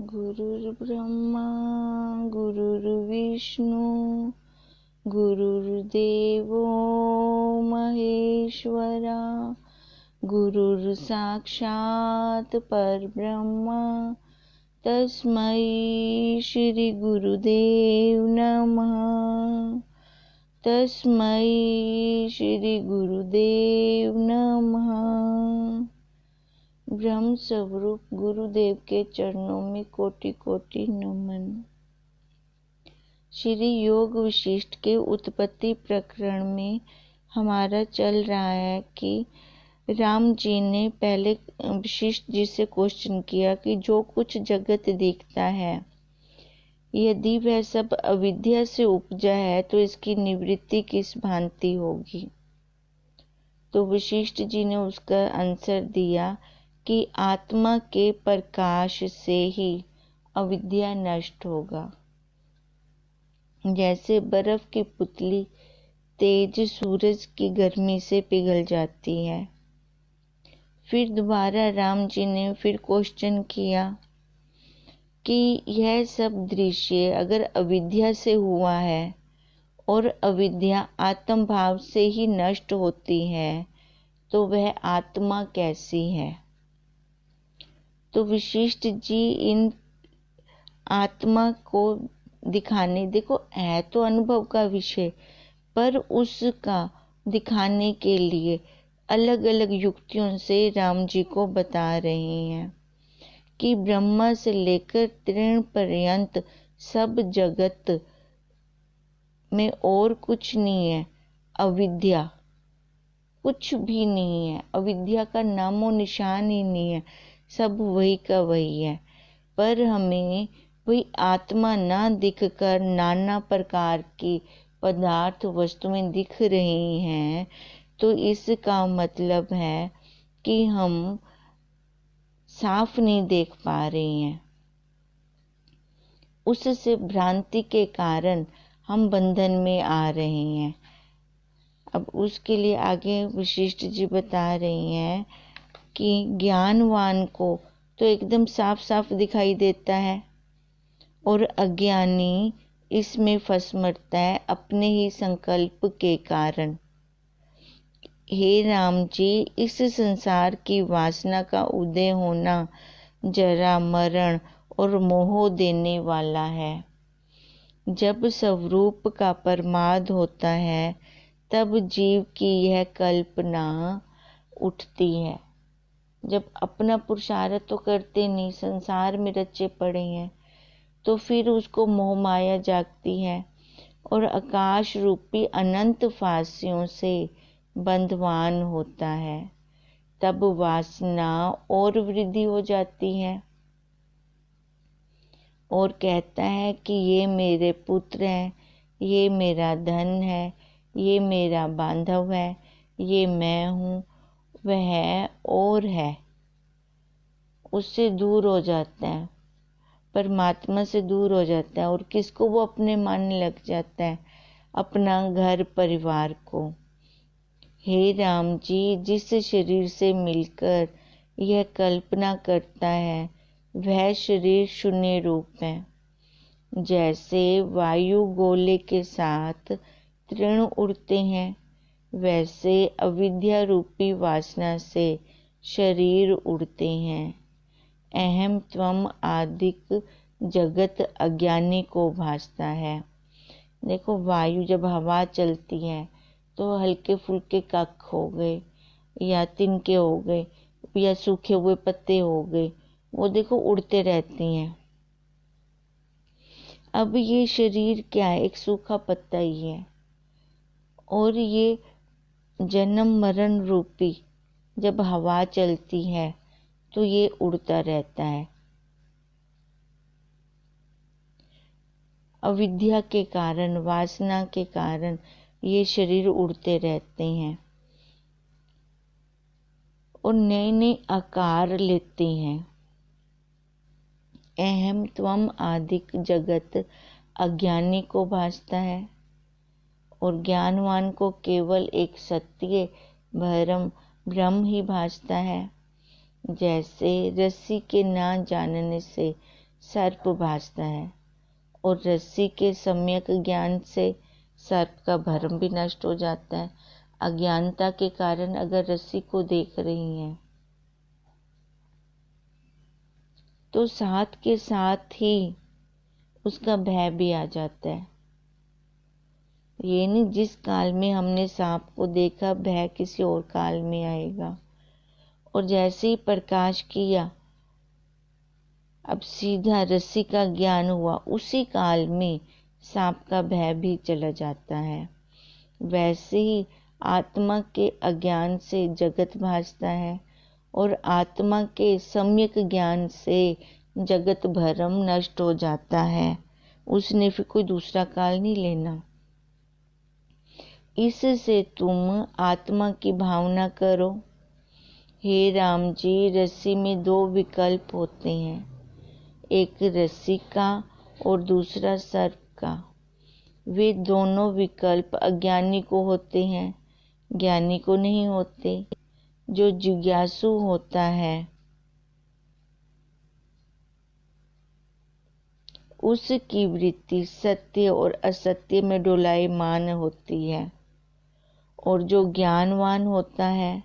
गुरुर्ब्रह्मा गुरुर्विष्णु गुरुर्देवो महेश्वरा गुरुर्साक्षात् परब्रह्म तस्मै श्री गुरुदेव नमः। तस्मै श्री गुरुदेव नमः। ब्रह्म स्वरूप गुरुदेव के चरणों में कोटि कोटि नमन। श्री योग वशिष्ठ के उत्पत्ति प्रकरण में हमारा चल रहा है कि राम जी ने पहले वशिष्ठ जी से क्वेश्चन किया कि जो कुछ जगत दिखता है यदि वह सब अविद्या से उपजा है तो इसकी निवृत्ति किस भांति होगी। तो वशिष्ठ जी ने उसका आंसर दिया कि आत्मा के प्रकाश से ही अविद्या नष्ट होगा। जैसे बर्फ की पुतली तेज सूरज की गर्मी से पिघल जाती है। फिर दोबारा राम जी ने फिर क्वेश्चन किया कि यह सब दृश्य अगर अविद्या से हुआ है और अविद्या आत्म भाव से ही नष्ट होती है तो वह आत्मा कैसी है। तो वशिष्ठ जी इन आत्मा को दिखाने, देखो है तो अनुभव का विषय, पर उसका दिखाने के लिए अलग अलग युक्तियों से राम जी को बता रहे हैं कि ब्रह्मा से लेकर तृण पर्यंत सब जगत में और कुछ नहीं है, अविद्या कुछ भी नहीं है, अविद्या का नामो निशान ही नहीं है, सब वही का वही है। पर हमें वही आत्मा ना दिखकर नाना प्रकार की पदार्थ वस्तुएं दिख रही हैं, तो इसका मतलब है कि हम साफ नहीं देख पा रहे हैं। उससे भ्रांति के कारण हम बंधन में आ रहे हैं। अब उसके लिए आगे वशिष्ठ जी बता रही हैं कि ज्ञानवान को तो एकदम साफ साफ दिखाई देता है और अज्ञानी इसमें फंस मरता है अपने ही संकल्प के कारण। हे राम जी, इस संसार की वासना का उदय होना जरा मरण और मोह देने वाला है। जब स्वरूप का प्रमाद होता है तब जीव की यह कल्पना उठती है। जब अपना पुरुषार्थ तो करते नहीं, संसार में रचे पड़े हैं, तो फिर उसको मोह माया जागती है और आकाश रूपी अनंत फांसियों से बंधवान होता है। तब वासना और वृद्धि हो जाती है और कहता है कि ये मेरे पुत्र हैं, ये मेरा धन है, ये मेरा बांधव है, ये मैं हूँ, वह और है। उससे दूर हो जाता है, परमात्मा से दूर हो जाता है और किसको वो अपने मानने लग जाता है, अपना घर परिवार को। हे राम जी, जिस शरीर से मिलकर यह कल्पना करता है वह शरीर शून्य रूप है। जैसे वायु गोले के साथ तृण उड़ते हैं, वैसे अविद्या रूपी वासना से शरीर उड़ते हैं। अहम त्वम आदिक जगत अज्ञानी को भासता है। देखो, वायु जब हवा चलती है तो हल्के फुल्के कख हो गए या तिनके हो गए या सूखे हुए पत्ते हो गए, वो देखो उड़ते रहती हैं। अब ये शरीर क्या है, एक सूखा पत्ता ही है और ये जन्म मरण रूपी जब हवा चलती है तो ये उड़ता रहता है। अविद्या के कारण, वासना के कारण ये शरीर उड़ते रहते हैं और नए नए आकार लेते हैं। अहम त्वम आदिक जगत अज्ञानी को भासता है और ज्ञानवान को केवल एक सत्य ब्रह्म ही भासता है। जैसे रस्सी के ना जानने से सर्प भासता है, और रस्सी के सम्यक ज्ञान से सर्प का भ्रम भी नष्ट हो जाता है। अज्ञानता के कारण अगर रस्सी को देख रही हैं तो साथ के साथ ही उसका भय भी आ जाता है। ये नहीं जिस काल में हमने सांप को देखा भय किसी और काल में आएगा। और जैसे ही प्रकाश किया, अब सीधा रस्सी का ज्ञान हुआ, उसी काल में सांप का भय भी चला जाता है। वैसे ही आत्मा के अज्ञान से जगत भासता है, और आत्मा के सम्यक ज्ञान से जगत भ्रम नष्ट हो जाता है। उसने फिर कोई दूसरा काल नहीं लेना। इससे तुम आत्मा की भावना करो। हे राम जी, रस्सी में 2 विकल्प होते हैं, एक रस्सी का और दूसरा सर्प का। वे दोनों विकल्प अज्ञानी को होते हैं, ज्ञानी को नहीं होते। जो जिज्ञासु होता है उसकी वृत्ति सत्य और असत्य में डोलायमान होती है, और जो ज्ञानवान होता है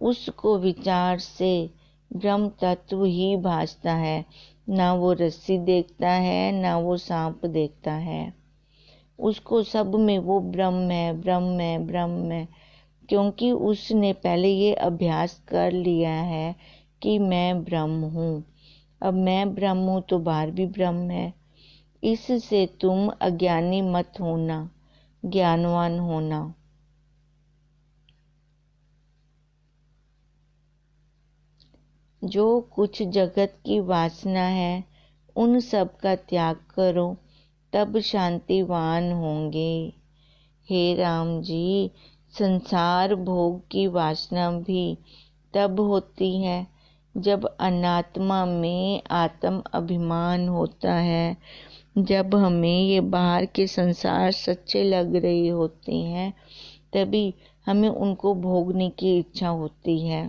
उसको विचार से ब्रह्म तत्व ही भासता है। ना वो रस्सी देखता है, ना वो सांप देखता है। उसको सब में वो ब्रह्म है, ब्रह्म है, ब्रह्म है, क्योंकि उसने पहले ये अभ्यास कर लिया है कि मैं ब्रह्म हूँ। अब मैं ब्रह्म हूँ तो बाहर भी ब्रह्म है। इससे तुम अज्ञानी मत होना, ज्ञानवान होना। जो कुछ जगत की वासना है उन सब का त्याग करो, तब शांतिवान होंगे। हे राम जी, संसार भोग की वासना भी तब होती है जब अनात्मा में आत्म अभिमान होता है। जब हमें ये बाहर के संसार सच्चे लग रहे होते हैं, तभी हमें उनको भोगने की इच्छा होती है।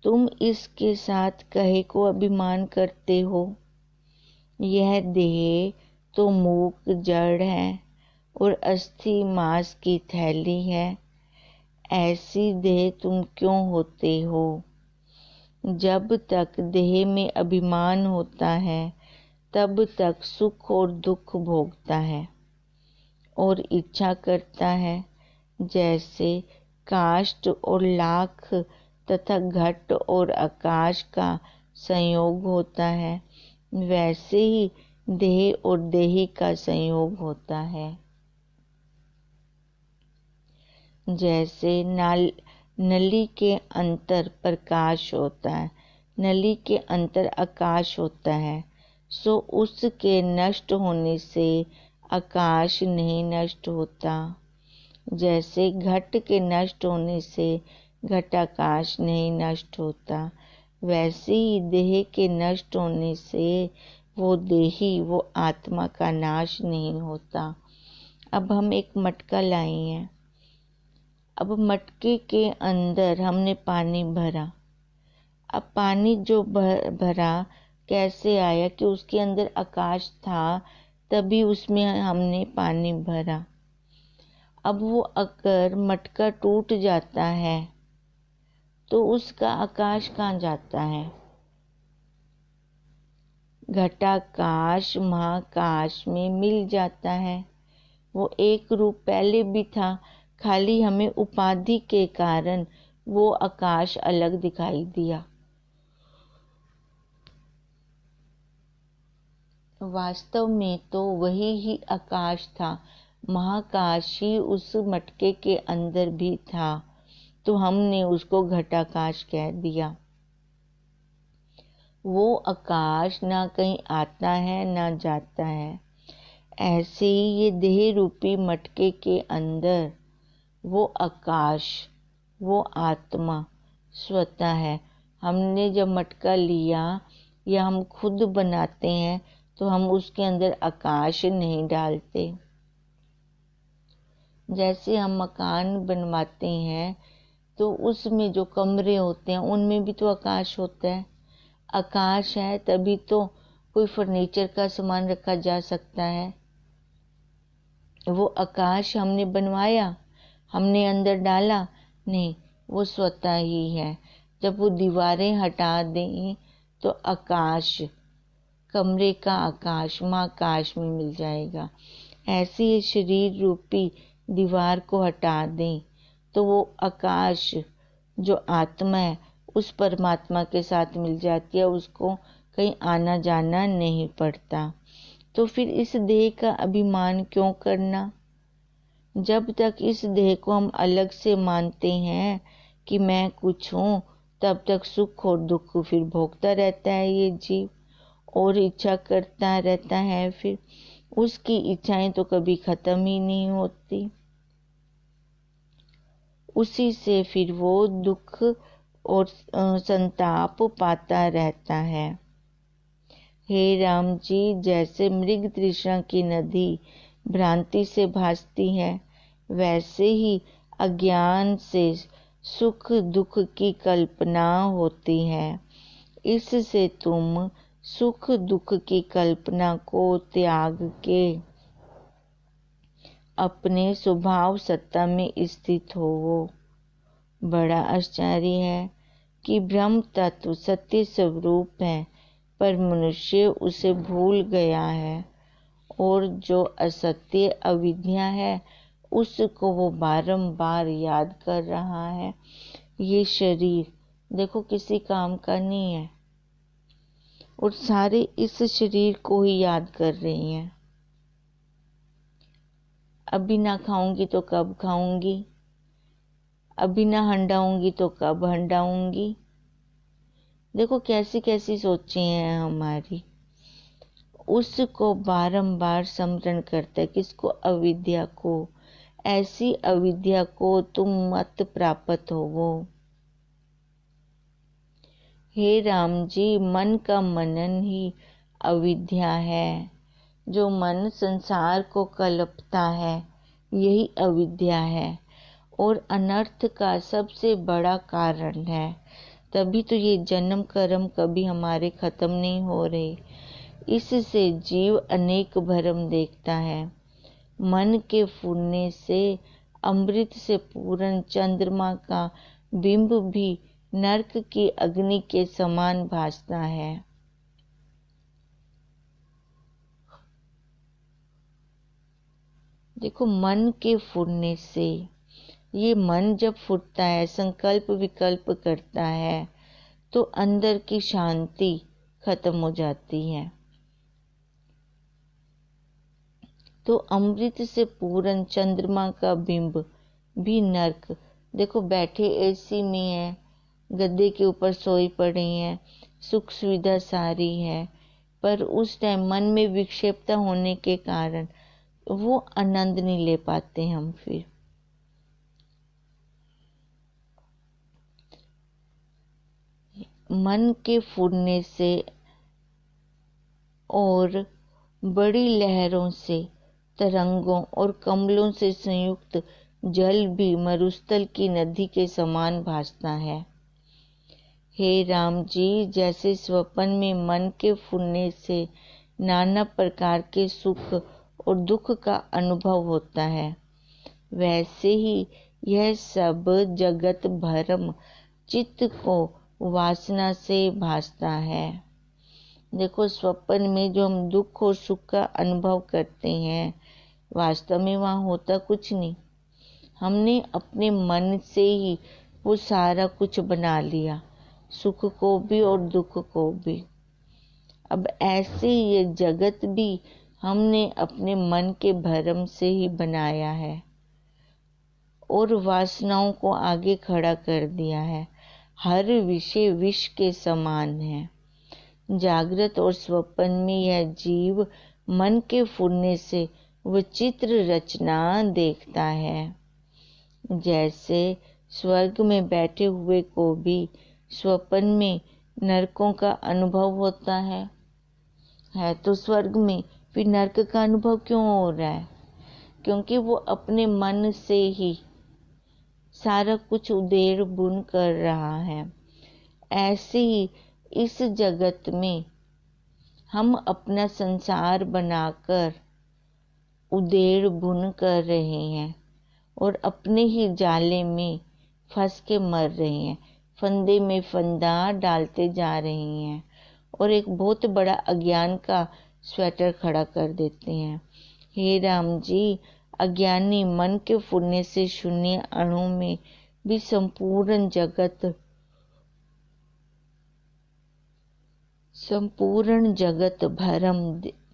तुम इसके साथ कहे को अभिमान करते हो। यह देह तो मूक जड़ है और अस्थि मांस की थैली है। ऐसी देह तुम क्यों होते हो? जब तक देह में अभिमान होता है तब तक सुख और दुख भोगता है और इच्छा करता है। जैसे काष्ठ और लाख तथा घट और आकाश का संयोग होता है, वैसे ही देह और देही का संयोग होता है। जैसे नली के अंतर प्रकाश होता है, नली के अंतर आकाश होता है, सो उसके नष्ट होने से आकाश नहीं नष्ट होता। जैसे घट के नष्ट होने से घटाकाश नहीं नष्ट होता, वैसे ही देह के नष्ट होने से वो देही, वो आत्मा का नाश नहीं होता। अब हम एक मटका लाए हैं। अब मटके के अंदर हमने पानी भरा। अब पानी जो भरा कैसे आया कि उसके अंदर आकाश था, तभी उसमें हमने पानी भरा। अब वो अगर मटका टूट जाता है तो उसका आकाश कहाँ जाता है? घटाकाश महाकाश में मिल जाता है। वो एक रूप पहले भी था, खाली हमें उपाधि के कारण वो आकाश अलग दिखाई दिया। वास्तव में तो वही ही आकाश था। महाकाश ही उस मटके के अंदर भी था, तो हमने उसको घटाकाश कह दिया। वो आकाश ना कहीं आता है ना जाता है। ऐसे ही ये देह रूपी मटके के अंदर वो आकाश, वो आत्मा स्वतः है। हमने जब मटका लिया या हम खुद बनाते हैं तो हम उसके अंदर आकाश नहीं डालते। जैसे हम मकान बनवाते हैं तो उसमें जो कमरे होते हैं उनमें भी तो आकाश होता है। आकाश है तभी तो कोई फर्नीचर का सामान रखा जा सकता है। वो आकाश हमने बनवाया, हमने अंदर डाला नहीं, वो स्वतः ही है। जब वो दीवारें हटा दें तो आकाश, कमरे का आकाश महाकाश में मिल जाएगा। ऐसे ही शरीर रूपी दीवार को हटा दें तो वो आकाश जो आत्मा है उस परमात्मा के साथ मिल जाती है, उसको कहीं आना जाना नहीं पड़ता। तो फिर इस देह का अभिमान क्यों करना? जब तक इस देह को हम अलग से मानते हैं कि मैं कुछ हूँ, तब तक सुख और दुख फिर भोगता रहता है ये जीव, और इच्छा करता रहता है। फिर उसकी इच्छाएं तो कभी खत्म ही नहीं होती। उसी से फिर वो दुख और संताप पाता रहता है। हे राम जी, जैसे मृग तृष्णा की नदी भ्रांति से भासती है, वैसे ही अज्ञान से सुख दुख की कल्पना होती है। इससे तुम सुख दुख की कल्पना को त्याग के अपने स्वभाव सत्ता में स्थित हो। बड़ा आश्चर्य है कि ब्रह्म तत्व सत्य स्वरूप है, पर मनुष्य उसे भूल गया है, और जो असत्य अविद्या है उसको वो बारंबार याद कर रहा है। ये शरीर देखो किसी काम का नहीं है, और सारे इस शरीर को ही याद कर रही हैं। अभी ना खाऊंगी तो कब खाऊंगी, अभी ना हंडाऊंगी तो कब हंडाऊंगी। देखो कैसी कैसी सोचें हैं हमारी। उसको बारंबार स्मरण करता है, किसको? अविद्या को। ऐसी अविद्या को तुम मत प्राप्त होवो। हे राम जी, मन का मनन ही अविद्या है। जो मन संसार को कल्पता है यही अविद्या है, और अनर्थ का सबसे बड़ा कारण है। तभी तो ये जन्म कर्म कभी हमारे खत्म नहीं हो रहे। इससे जीव अनेक भरम देखता है। मन के फूलने से अमृत से पूर्ण चंद्रमा का बिंब भी नरक की अग्नि के समान भासता है। देखो मन के फूलने से, ये मन जब फूटता है, संकल्प विकल्प करता है, तो अंदर की शांति खत्म हो जाती है। तो अमृत से पूर्ण चंद्रमा का बिंब भी नरक। देखो बैठे एसी में है, गद्दे के ऊपर सोई पड़ी है, सुख सुविधा सारी है, पर उस टाइम मन में विक्षेपता होने के कारण वो आनंद नहीं ले पाते हम। फिर मन के फूटने से और बड़ी लहरों से, तरंगों और कमलों से संयुक्त जल भी मरुस्थल की नदी के समान भासता है। हे राम जी, जैसे स्वप्न में मन के फूटने से नाना प्रकार के सुख और दुख का अनुभव होता है, वैसे ही यह सब जगत भरम चित्त को वासना से भासता है। देखो स्वप्न में जो हम दुख और सुख का अनुभव करते हैं, वास्तव में वहाँ होता कुछ नहीं। हमने अपने मन से ही वो सारा कुछ बना लिया, सुख को भी और दुख को भी। अब ऐसे ये जगत भी हमने अपने मन के भरम से ही बनाया है और वासनाओं को आगे खड़ा कर दिया है। हर विषय विष के समान है। जागृत और स्वप्न में यह जीव मन के फूटने से वह चित्र रचना देखता है। जैसे स्वर्ग में बैठे हुए को भी स्वप्न में नरकों का अनुभव होता है तो स्वर्ग में फिर नरक का अनुभव क्यों हो रहा है? क्योंकि वो अपने मन से ही सारा कुछ उधेड़ बुन कर रहा है। ऐसे ही इस जगत में हम अपना संसार बनाकर उधेड़ बुन कर रहे हैं और अपने ही जाले में फंस के मर रहे हैं, फंदे में फंदा डालते जा रहे हैं और एक बहुत बड़ा अज्ञान का स्वेटर खड़ा कर देते हैं। हे राम जी, अज्ञानी मन के फुरने से शून्य अणु में भी संपूर्ण जगत भरम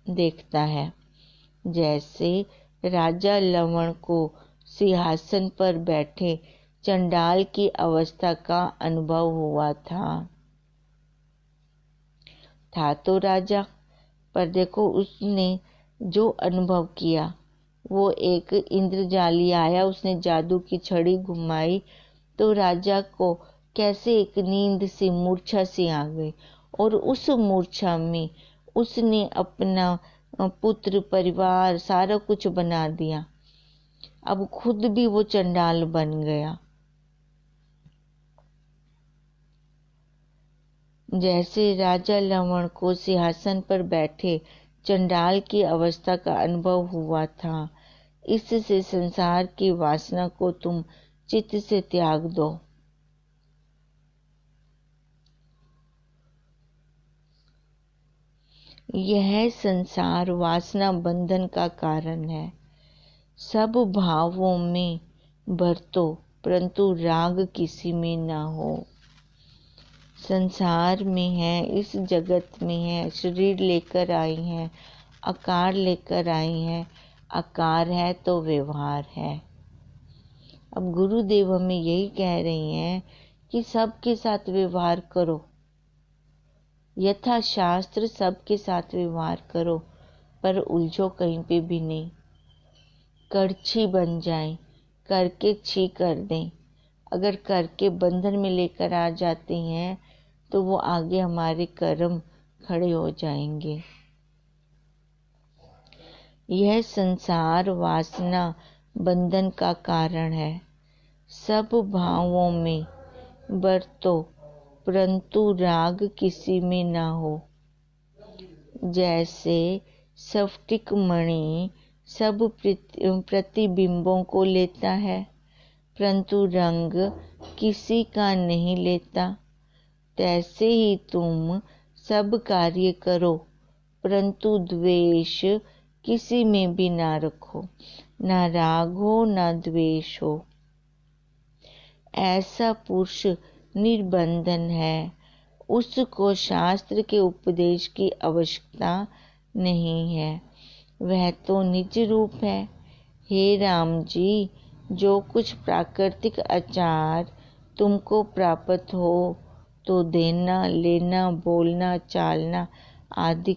देखता है। जैसे राजा लवण को सिंहासन पर बैठे चंडाल की अवस्था का अनुभव हुआ था तो राजा, पर देखो उसने जो अनुभव किया, वो एक इंद्रजाली आया, उसने जादू की छड़ी घुमाई तो राजा को कैसे एक नींद सी मूर्छा सी आ गई और उस मूर्छा में उसने अपना पुत्र परिवार सारा कुछ बना दिया। अब खुद भी वो चंडाल बन गया। जैसे राजा लवण को सिंहासन पर बैठे चंडाल की अवस्था का अनुभव हुआ था, इससे संसार की वासना को तुम चित्त से त्याग दो। यह संसार वासना बंधन का कारण है। सब भावों में बरतो, परंतु राग किसी में न हो। संसार में है, इस जगत में है, शरीर लेकर आई हैं, आकार लेकर आई हैं, आकार है तो व्यवहार है। अब गुरुदेव हमें यही कह रही हैं कि सबके साथ व्यवहार करो, यथा शास्त्र सबके साथ व्यवहार करो, पर उलझो कहीं पे भी नहीं। कड़छी बन जाए, करके छी कर दें। अगर करके बंधन में लेकर आ जाते हैं तो वो आगे हमारे कर्म खड़े हो जाएंगे। यह संसार वासना बंधन का कारण है। सब भावों में बरतो, परंतु राग किसी में न हो। जैसे स्फटिक मणि सब प्रतिबिंबों को लेता है, परंतु रंग किसी का नहीं लेता, तैसे ही तुम सब कार्य करो, परंतु द्वेष किसी में भी ना रखो, ना राग हो ना द्वेष हो। ऐसा पुरुष निर्बंधन है, उसको शास्त्र के उपदेश की आवश्यकता नहीं है, वह तो निज रूप है। हे राम जी, जो कुछ प्राकृतिक आचार तुमको प्राप्त हो तो देना, लेना, बोलना, चालना आदि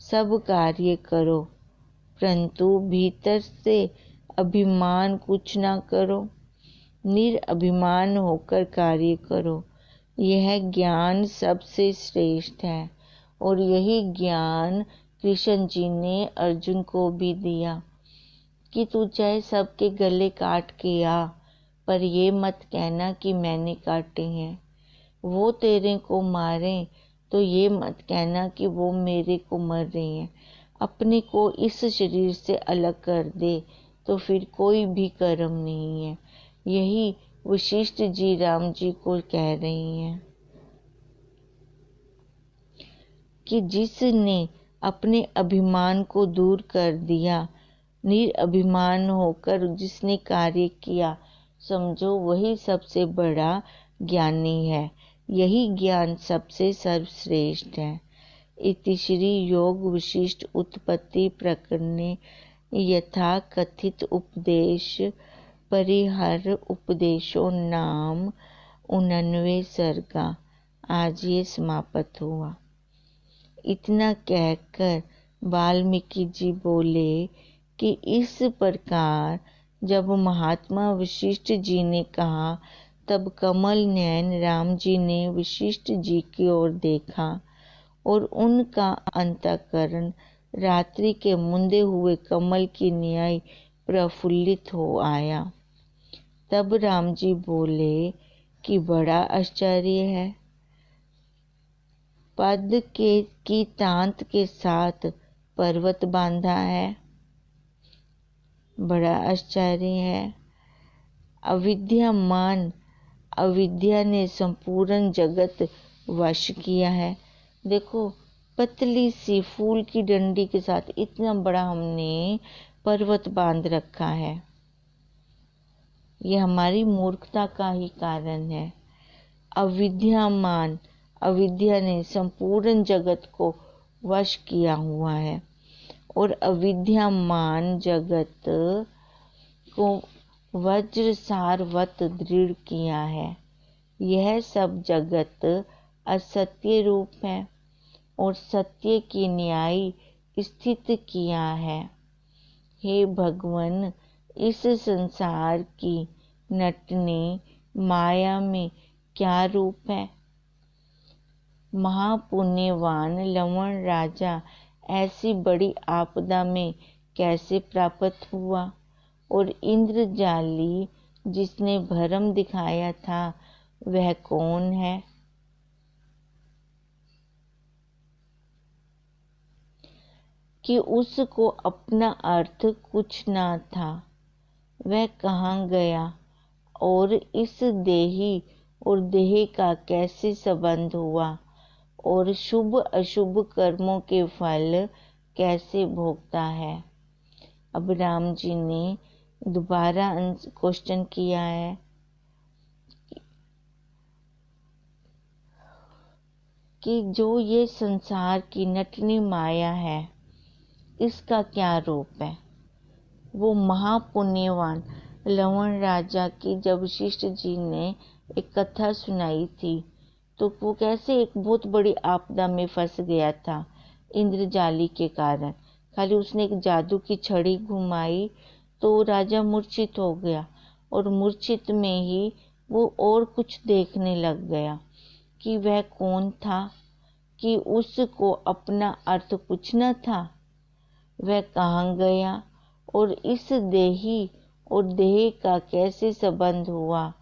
सब कार्य करो, परंतु भीतर से अभिमान कुछ ना करो, निरअभिमान होकर कार्य करो। यह ज्ञान सबसे श्रेष्ठ है और यही ज्ञान कृष्ण जी ने अर्जुन को भी दिया कि तू चाहे सबके गले काट के आ, पर ये मत कहना कि मैंने काटे हैं। वो तेरे को मारे तो ये मत कहना कि वो मेरे को मर रही हैं। अपने को इस शरीर से अलग कर दे तो फिर कोई भी कर्म नहीं है। यही वशिष्ठ जी राम जी को कह रही हैं कि जिसने अपने अभिमान को दूर कर दिया, निरअभिमान होकर जिसने कार्य किया, समझो वही सबसे बड़ा ज्ञानी है। यही ज्ञान सबसे सर्वश्रेष्ठ है। इति श्री योग वशिष्ठ उत्पत्ति प्रकरणे यथा कथित उपदेश परिहर उपदेशो नाम 89 सर्गा। आज ये समाप्त हुआ। इतना कहकर वाल्मीकि जी बोले कि इस प्रकार जब महात्मा वशिष्ठ जी ने कहा, तब कमल नयन राम जी ने वशिष्ठ जी की ओर देखा और उनका अंतःकरण रात्रि के मुंदे हुए कमल की न्याय प्रफुल्लित हो आया। तब राम जी बोले कि बड़ा आश्चर्य है, पद के की तांत के साथ पर्वत बांधा है। बड़ा आश्चर्य है। अविद्यमान अविद्या ने संपूर्ण जगत वश किया है। देखो, पतली सी फूल की डंडी के साथ इतना बड़ा हमने पर्वत बांध रखा है। ये हमारी मूर्खता का ही कारण है। अविद्या ने संपूर्ण जगत को वश किया हुआ है और अविद्यमान जगत को वज्र सारवत दृढ़ किया है। यह सब जगत असत्य रूप है और सत्य की न्याय स्थित किया है। हे भगवन, इस संसार की नटनी माया में क्या रूप है। महापुण्यवान लवण राजा ऐसी बड़ी आपदा में कैसे प्राप्त हुआ और इंद्रजाली जिसने भरम दिखाया था वह कौन है। कि उसको अपना अर्थ कुछ ना था, वह कहाँ गया और इस देही और देह का कैसे संबंध हुआ और शुभ अशुभ कर्मों के फल कैसे भोगता है। अब राम जी ने दोबारा क्वेश्चन किया है कि जो ये संसार की नटनी माया है इसका क्या रूप है। वो महापुण्यवान लवण राजा की जब वशिष्ठ जी ने एक कथा सुनाई थी तो वो कैसे एक बहुत बड़ी आपदा में फंस गया था इंद्रजाली के कारण। खाली उसने एक जादू की छड़ी घुमाई तो राजा मूर्छित हो गया और मूर्छित में ही वो और कुछ देखने लग गया कि वह कौन था, कि उसको अपना अर्थ कुछ न था, वह कहाँ गया और इस देही और देह का कैसे संबंध हुआ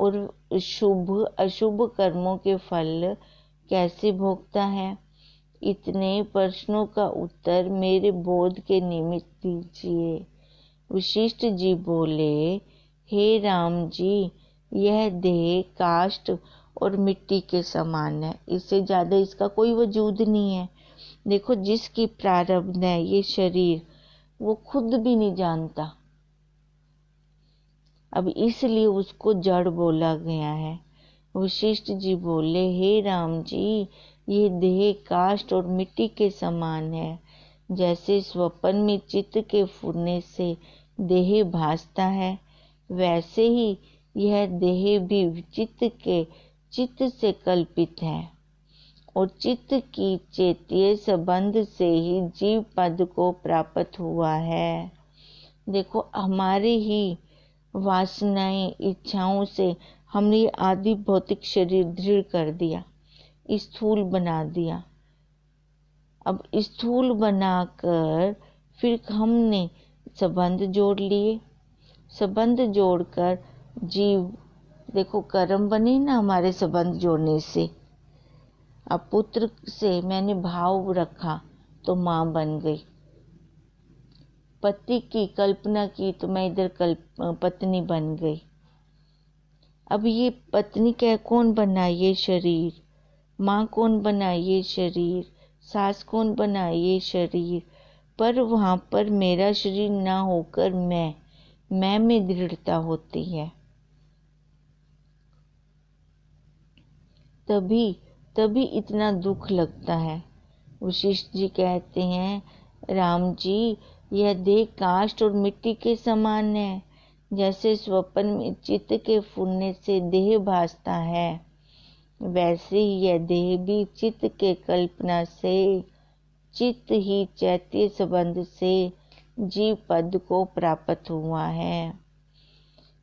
और शुभ अशुभ कर्मों के फल कैसे भोगता है। इतने प्रश्नों का उत्तर मेरे बोध के निमित्त दीजिए। वशिष्ठ जी बोले, हे राम जी, यह देह काष्ठ और मिट्टी के समान है, इससे ज्यादा इसका कोई वजूद नहीं है। देखो, जिसकी प्रारब्ध है ये शरीर वो खुद भी नहीं जानता, अब इसलिए उसको जड़ बोला गया है। वशिष्ठ जी बोले, हे राम जी, ये देह काष्ठ और मिट्टी के समान है। जैसे स्वप्न में चित्त के फुरने से देह भासता है वैसे ही यह देह भी चित्त से कल्पित है और चित्त की चेतीय संबंध से ही जीव पद को प्राप्त हुआ है। देखो, हमारे ही वासनाएं इच्छाओं से हमने आदि भौतिक शरीर दृढ़ कर दिया, स्थूल बना दिया। अब स्थूल बनाकर फिर हमने संबंध जोड़ लिए, संबंध जोड़कर जीव, देखो कर्म बने ना हमारे संबंध जोड़ने से। अब पुत्र से मैंने भाव रखा तो माँ बन गई, पति की कल्पना की तो मैं इधर पत्नी बन गई। अब ये पत्नी कौन बना, ये शरीर। माँ कौन बना, ये शरीर। सास कौन बना, ये शरीर। पर वहां पर मेरा शरीर ना होकर मैं में दृढ़ता होती है। तभी इतना दुख लगता है। वशिष्ठ जी कहते हैं, राम जी, यह देह काष्ठ और मिट्टी के समान है। जैसे स्वप्न में चित्त के फुरने से देह भासता है वैसे ही यह देह भी चित्त के कल्पना से, चित्त ही चैत्य संबंध से जीव पद को प्राप्त हुआ है।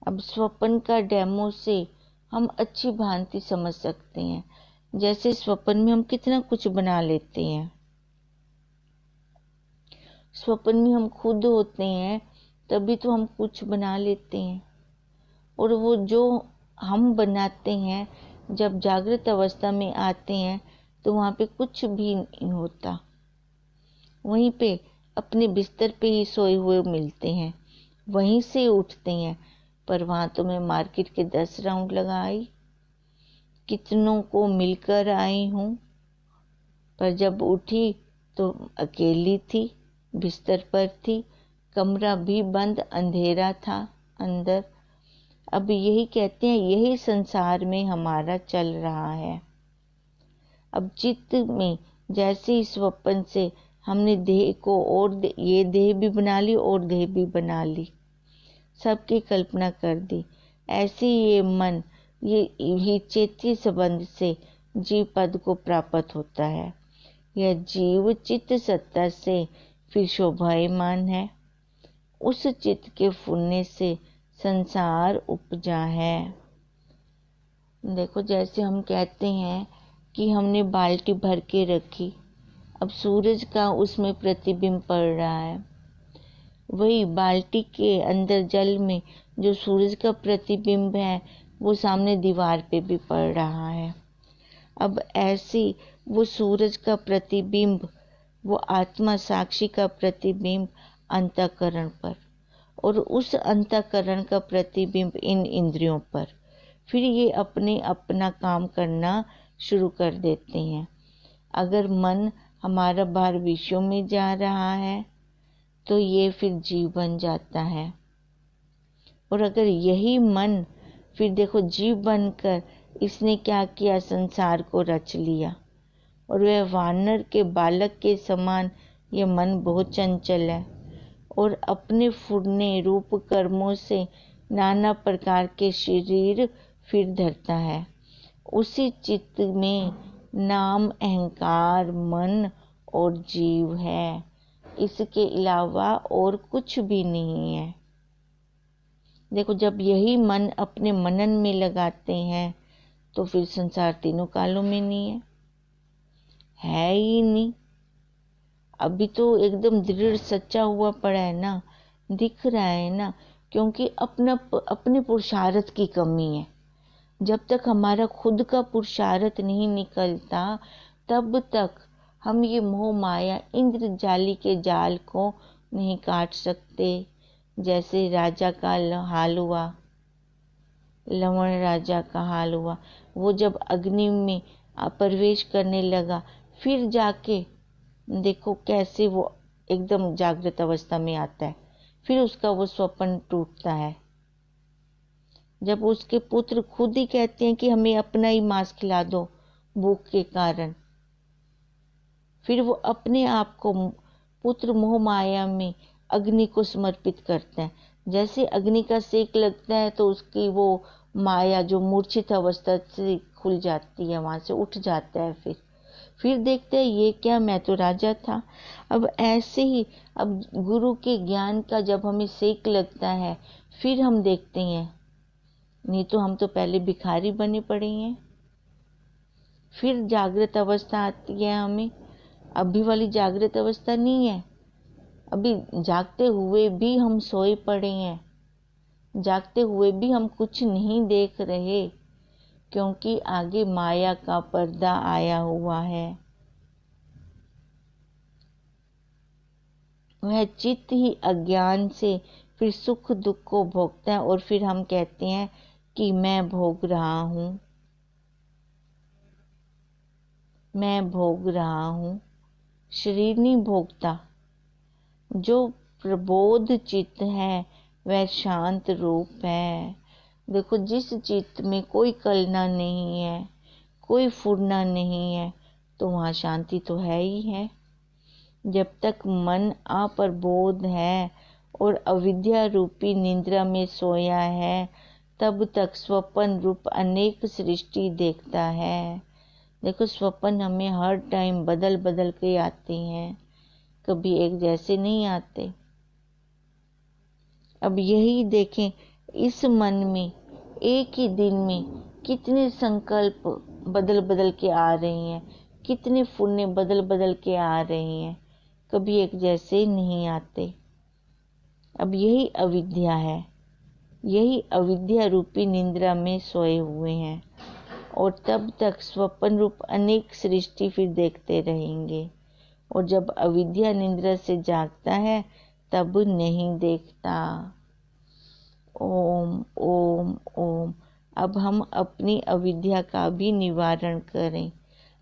अब स्वप्न का डेमो से हम अच्छी भांति समझ सकते हैं। जैसे स्वप्न में हम कितना कुछ बना लेते हैं, स्वप्न में हम खुद होते हैं तभी तो हम कुछ बना लेते हैं। और वो जो हम बनाते हैं जब जागृत अवस्था में आते हैं तो वहाँ पे कुछ भी नहीं होता, वहीं पे अपने बिस्तर पे ही सोए हुए मिलते हैं, वहीं से उठते हैं। पर वहाँ तो मैं मार्केट के 10 राउंड लगा आई, कितनों को मिलकर आई हूँ, पर जब उठी तो अकेली थी, बिस्तर पर थी, कमरा भी बंद, अंधेरा था अंदर। अब यही कहते हैं, यही संसार में हमारा चल रहा है। अब चित्त में जैसे इस स्वप्न से हमने देह को और ये देह भी बना ली और देह भी बना ली, सबकी कल्पना कर दी, ऐसे ये मन ये चेती संबंध से जीव पद को प्राप्त होता है। यह जीव चित्त सत्ता से फिर शोभायमान है, उस चित्त के फूलने से संसार उपजा है। देखो जैसे हम कहते हैं कि हमने बाल्टी भर के रखी, अब सूरज का उसमें प्रतिबिंब पड़ रहा है, वही बाल्टी के अंदर जल में जो सूरज का प्रतिबिंब है वो सामने दीवार पे भी पड़ रहा है। अब ऐसी वो सूरज का प्रतिबिंब, वो आत्मा साक्षी का प्रतिबिंब अंतःकरण पर, और उस अंतःकरण का प्रतिबिंब इन इंद्रियों पर, फिर ये अपने अपना काम करना शुरू कर देते हैं। अगर मन हमारा बाहर विषयों में जा रहा है तो ये फिर जीव बन जाता है, और अगर यही मन फिर देखो जीव बनकर इसने क्या किया, संसार को रच लिया, और वह वानर के बालक के समान ये मन बहुत चंचल है, और अपने फुरने रूप कर्मों से नाना प्रकार के शरीर फिर धरता है। उसी चित्त में नाम, अहंकार, मन और जीव है, इसके अलावा और कुछ भी नहीं है। देखो जब यही मन अपने मनन में लगाते हैं तो फिर संसार तीनों कालों में नहीं है ही नहीं। अभी तो एकदम दृढ़ सच्चा हुआ पड़ा है ना, दिख रहा है ना, क्योंकि अपने पुरुषार्थ की कमी है। जब तक हमारा खुद का पुरुषार्थ नहीं निकलता तब तक हम ये मोह माया इंद्र जाली के जाल को नहीं काट सकते। जैसे राजा का हाल हुआ, लवण राजा का हाल हुआ, वो जब अग्नि में प्रवेश करने लगा, फिर जाके देखो कैसे वो एकदम जागृत अवस्था में आता है, फिर उसका वो स्वप्न टूटता है। जब उसके पुत्र खुद ही कहते हैं कि हमें अपना ही मांस खिला दो भूख के कारण, फिर वो अपने आप को पुत्र मोह माया में अग्नि को समर्पित करते हैं। जैसे अग्नि का सेक लगता है तो उसकी वो माया जो मूर्छित अवस्था से खुल जाती है, वहां से उठ जाता है। फिर देखते हैं ये क्या, मैं तो राजा था। अब ऐसे ही अब गुरु के ज्ञान का जब हमें सेक लगता है फिर हम देखते हैं, नहीं तो हम तो पहले भिखारी बने पड़े हैं। फिर जागृत अवस्था आती है हमें, अभी वाली जागृत अवस्था नहीं है। अभी जागते हुए भी हम सोए पड़े हैं, जागते हुए भी हम कुछ नहीं देख रहे, क्योंकि आगे माया का पर्दा आया हुआ है। वह चित्त ही अज्ञान से फिर सुख दुख को भोगता है, और फिर हम कहते हैं कि मैं भोग रहा हूँ, मैं भोग रहा हूँ। शरीर नहीं भोगता, जो प्रबोध चित्त है वह शांत रूप है। देखो जिस चित्त में कोई कलना नहीं है, कोई फुरना नहीं है, तो वहाँ शांति तो है ही है। जब तक मन अप्रबोध है और अविद्या रूपी निद्रा में सोया है, तब तक स्वप्न रूप अनेक सृष्टि देखता है। देखो स्वप्न हमें हर टाइम बदल बदल के आते हैं, कभी एक जैसे नहीं आते। अब यही देखें, इस मन में एक ही दिन में कितने संकल्प बदल बदल के आ रहे हैं, कितने फुन्ने बदल बदल के आ रहे हैं, कभी एक जैसे नहीं आते। अब यही अविद्या है, यही अविद्या रूपी निद्रा में सोए हुए हैं और तब तक स्वप्न रूप अनेक सृष्टि फिर देखते रहेंगे। और जब अविद्या निद्रा से जागता है तब नहीं देखता। ओम ओम ओम। अब हम अपनी अविद्या का भी निवारण करें।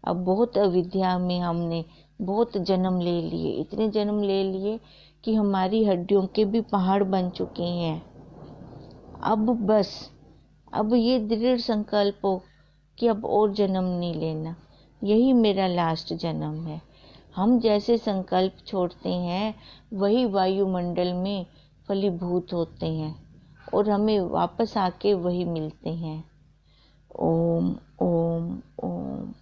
अब बहुत अविद्या में हमने बहुत जन्म ले लिए, इतने जन्म ले लिए कि हमारी हड्डियों के भी पहाड़ बन चुके हैं। अब बस, अब ये दृढ़ संकल्प हो कि अब और जन्म नहीं लेना, यही मेरा लास्ट जन्म है। हम जैसे संकल्प छोड़ते हैं वही वायुमंडल में फलीभूत होते हैं और हमें वापस आके वही मिलते हैं। ओम ओम ओम।